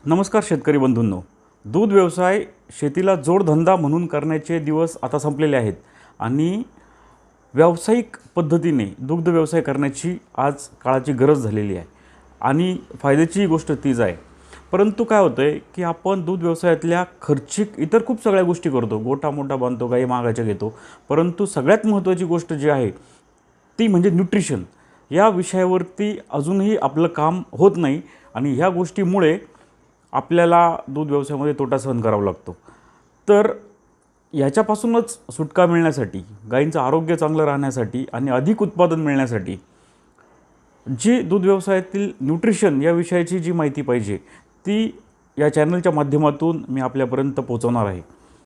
नमस्कार शेतकरी बंधूंनो. दूध व्यवसाय शेतीला जोडधंदा म्हणून करण्याचे दिवस आता संपलेले आहेत आणि व्यावसायिक पद्धतीने दुग्ध व्यवसाय करण्याची आज काळाची गरज झालेली आहे आणि फायद्याची गोष्ट तीच आहे. परंतु काय होतं आहे की आपण दूध व्यवसायातल्या खर्चिक इतर खूप सगळ्या गोष्टी करतो, गोठा मोठा बांधतो, गाई मागाच्या घेतो, परंतु सगळ्यात महत्त्वाची गोष्ट जी आहे ती म्हणजे न्यूट्रिशन. या विषयावरती अजूनही आपलं काम होत नाही आणि ह्या गोष्टीमुळे आपल्याला दूध व्यवसायामध्ये तोटा सहन करावा लागतो. तर याच्यापासूनच सुटका मिळण्यासाठी, गायींचं आरोग्य चांगलं राहण्यासाठी आणि अधिक उत्पादन मिळण्यासाठी जी दूध व्यवसायातील न्यूट्रिशन या विषयाची जी माहिती पाहिजे ती या चॅनलच्या माध्यमातून मी आपल्यापर्यंत पोहोचवणार आहे.